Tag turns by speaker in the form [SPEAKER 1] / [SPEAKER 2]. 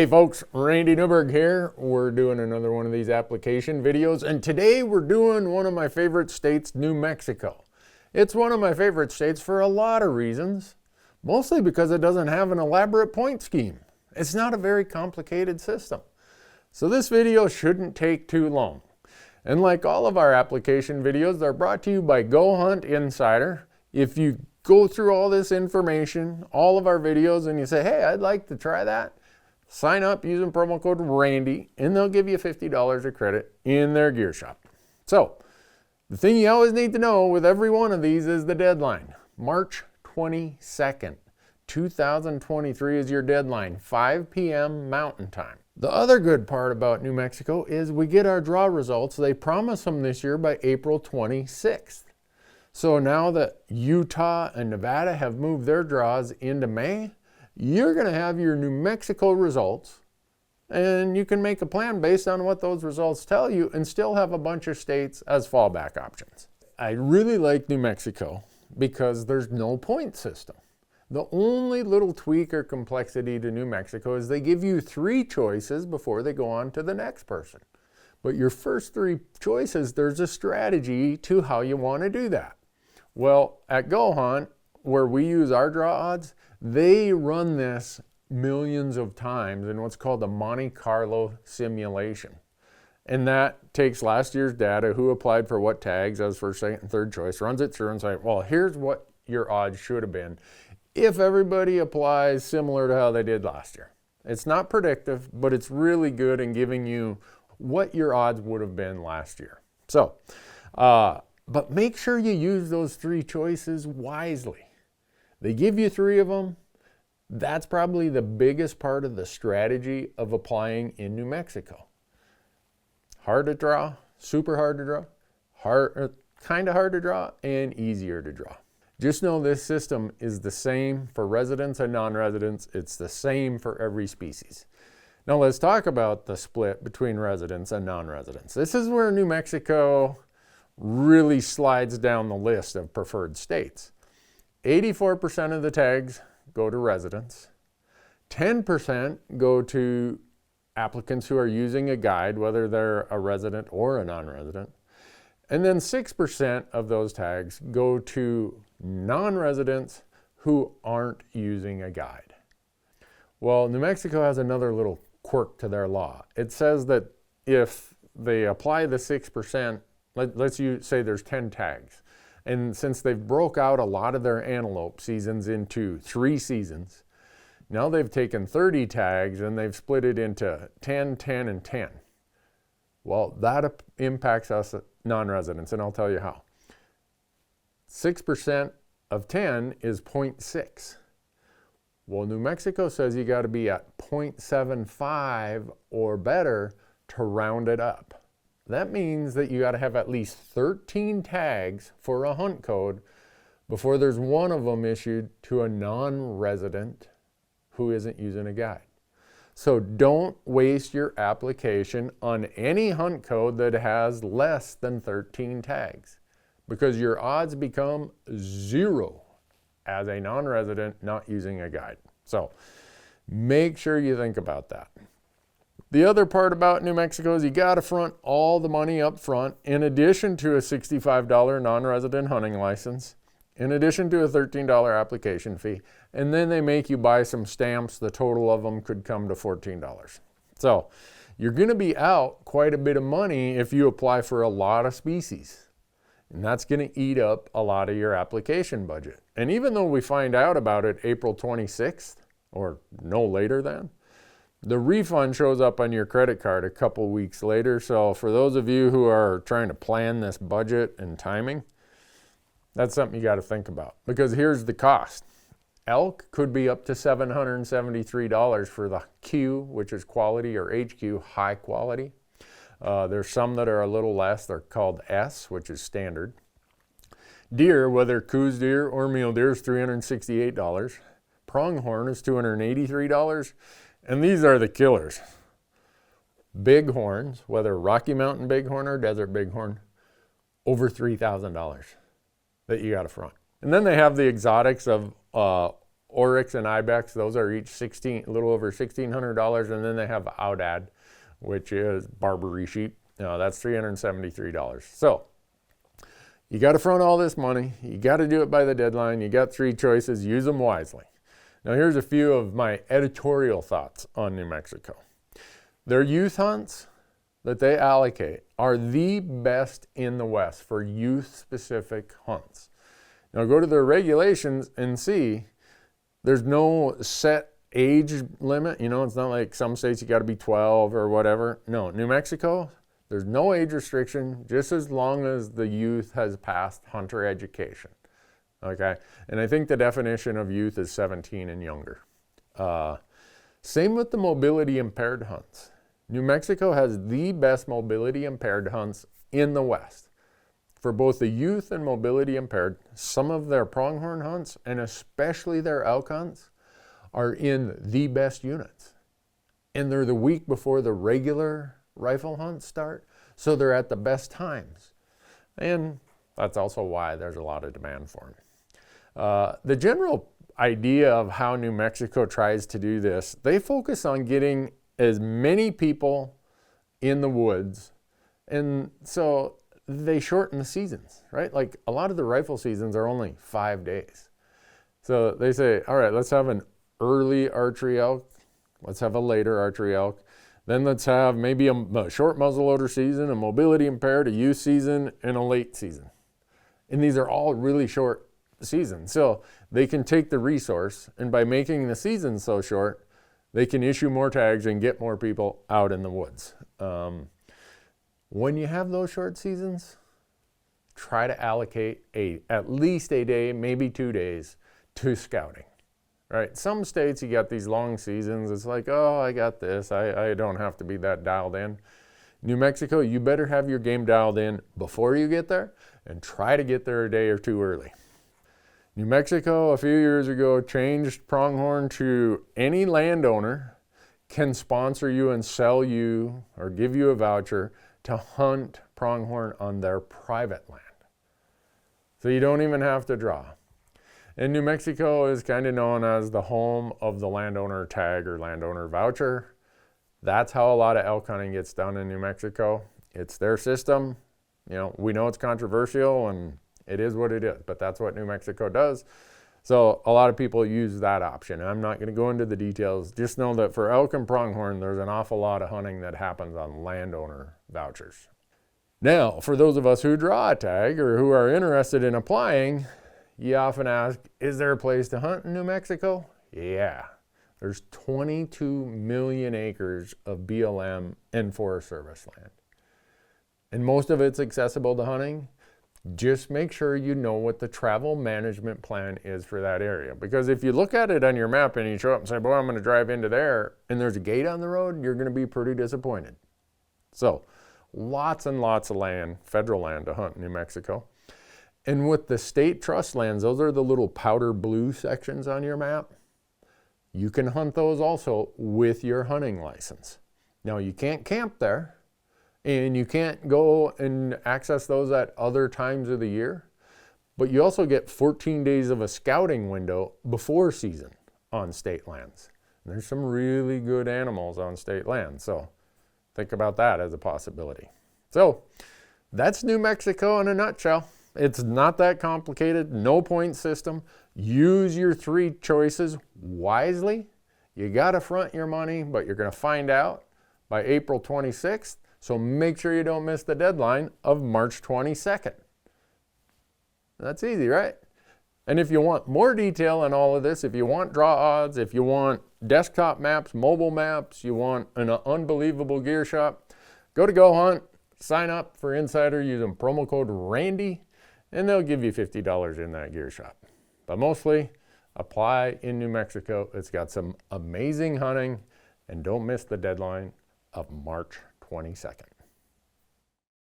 [SPEAKER 1] Hey folks, Randy Newberg here. We're doing another one of these application videos, and today we're doing one of my favorite states, New Mexico. It's one of my favorite states for a lot of reasons, mostly because it doesn't have an elaborate point scheme. It's not a very complicated system. So this video shouldn't take too long. And like all of our application videos, they're brought to you by goHUNT Insider. If you go through all this information, all of our videos, and you say, hey, I'd like to try that, sign up using promo code RANDY, and they'll give you $50 of credit in their gear shop. So, the thing you always need to know with every one of these is the deadline. March 22nd, 2023 is your deadline, 5 p.m. Mountain Time. The other good part about New Mexico is we get our draw results. They promise them this year by April 26th. So now that Utah and Nevada have moved their draws into May, you're going to have your New Mexico results, and you can make a plan based on what those results tell you and still have a bunch of states as fallback options. I really like New Mexico because there's no point system. The only little tweak or complexity to New Mexico is they give you 3 choices before they go on to the next person. But your first 3 choices, there's a strategy to how you want to do that. Well, at goHUNT, where we use our draw odds, they run this millions of times in what's called a Monte Carlo simulation. And that takes last year's data, who applied for what tags as first, second, and third choice, runs it through and says, well, here's what your odds should have been if everybody applies similar to how they did last year. It's not predictive, but it's really good in giving you what your odds would have been last year. So, but make sure you use those 3 choices wisely. They give you 3 of them. That's probably the biggest part of the strategy of applying in New Mexico. Hard to draw, super hard to draw, kind of hard to draw, and easier to draw. Just know this system is the same for residents and non-residents. It's the same for every species. Now let's talk about the split between residents and non-residents. This is where New Mexico really slides down the list of preferred states. 84% of the tags go to residents. 10% go to applicants who are using a guide, whether they're a resident or a non-resident. And then 6% of those tags go to non-residents who aren't using a guide. Well, New Mexico has another little quirk to their law. It says that if they apply the 6%, let's say there's 10 tags. And since they've broke out a lot of their antelope seasons into 3 seasons, now they've taken 30 tags and they've split it into 10, 10, and 10. Well, that impacts us non-residents, and I'll tell you how. 6% of 10 is 0.6. Well, New Mexico says you got to be at 0.75 or better to round it up. That means that you got to have at least 13 tags for a hunt code before there's one of them issued to a non-resident who isn't using a guide. So don't waste your application on any hunt code that has less than 13 tags, because your odds become 0 as a non-resident not using a guide. So make sure you think about that. The other part about New Mexico is you got to front all the money up front, in addition to a $65 non-resident hunting license, in addition to a $13 application fee, and then they make you buy some stamps. The total of them could come to $14. So you're going to be out quite a bit of money if you apply for a lot of species, and that's going to eat up a lot of your application budget. And even though we find out about it April 26th or no later than, the refund shows up on your credit card a couple weeks later. So for those of you who are trying to plan this budget and timing, that's something you got to think about, because here's the cost. Elk could be up to $773 for the Q, which is quality, or HQ, high quality. There's some that are a little less. They're called S, which is standard. Deer, whether Coues deer or mule deer, is $368. Pronghorn is $283. And these are the killers. Bighorns, whether Rocky Mountain Bighorn or Desert Bighorn, over $3,000 that you got to front. And then they have the exotics of oryx and ibex, those are each a little over $1,600, and then they have Aoudad, which is Barbary sheep. That's $373. So you got to front all this money. You got to do it by the deadline. You got 3 choices. Use them wisely. Now here's a few of my editorial thoughts on New Mexico. Their youth hunts that they allocate are the best in the West for youth-specific hunts. Now go to their regulations and see there's no set age limit. It's not like some states you got to be 12 or whatever. No, New Mexico, there's no age restriction, just as long as the youth has passed hunter education. Okay, and I think the definition of youth is 17 and younger. Same with the mobility impaired hunts. New Mexico has the best mobility impaired hunts in the West. For both the youth and mobility impaired, some of their pronghorn hunts, and especially their elk hunts, are in the best units. And they're the week before the regular rifle hunts start, so they're at the best times. And that's also why there's a lot of demand for them. The general idea of how New Mexico tries to do this, they focus on getting as many people in the woods, and so they shorten the seasons, right? Like a lot of the rifle seasons are only 5 days. So they say, all right, let's have an early archery elk, let's have a later archery elk, then let's have maybe a short muzzleloader season, a mobility impaired, a youth season, and a late season. And these are all really short season. So they can take the resource, and by making the season so short, they can issue more tags and get more people out in the woods. When you have those short seasons, try to allocate at least a day, maybe 2 days to scouting, right? Some states, you got these long seasons. It's like, oh, I got this. I don't have to be that dialed in. New Mexico, you better have your game dialed in before you get there, and try to get there a day or 2 early. New Mexico, a few years ago, changed pronghorn to any landowner can sponsor you and sell you or give you a voucher to hunt pronghorn on their private land. So you don't even have to draw. And New Mexico is kind of known as the home of the landowner tag or landowner voucher. That's how a lot of elk hunting gets done in New Mexico. It's their system. We know it's controversial, and it is what it is, but that's what New Mexico does. So a lot of people use that option. I'm not going to go into the details. Just know that for elk and pronghorn, there's an awful lot of hunting that happens on landowner vouchers. Now, for those of us who draw a tag or who are interested in applying, you often ask, is there a place to hunt in New Mexico? Yeah. There's 22 million acres of BLM and Forest Service land. And most of it's accessible to hunting. Just make sure you know what the travel management plan is for that area. Because if you look at it on your map and you show up and say, boy, I'm going to drive into there, and there's a gate on the road, you're going to be pretty disappointed. So lots and lots of land, federal land, to hunt in New Mexico. And with the state trust lands, those are the little powder blue sections on your map. You can hunt those also with your hunting license. Now, you can't camp there. And you can't go and access those at other times of the year. But you also get 14 days of a scouting window before season on state lands. And there's some really good animals on state land. So think about that as a possibility. So that's New Mexico in a nutshell. It's not that complicated, no point system. Use your 3 choices wisely. You got to front your money, but you're going to find out by April 26th. So make sure you don't miss the deadline of March 22nd. That's easy, right? And if you want more detail on all of this, if you want draw odds, if you want desktop maps, mobile maps, you want an unbelievable gear shop, go to goHUNT, sign up for Insider using promo code RANDY, and they'll give you $50 in that gear shop. But mostly, apply in New Mexico. It's got some amazing hunting, and don't miss the deadline of March 22nd.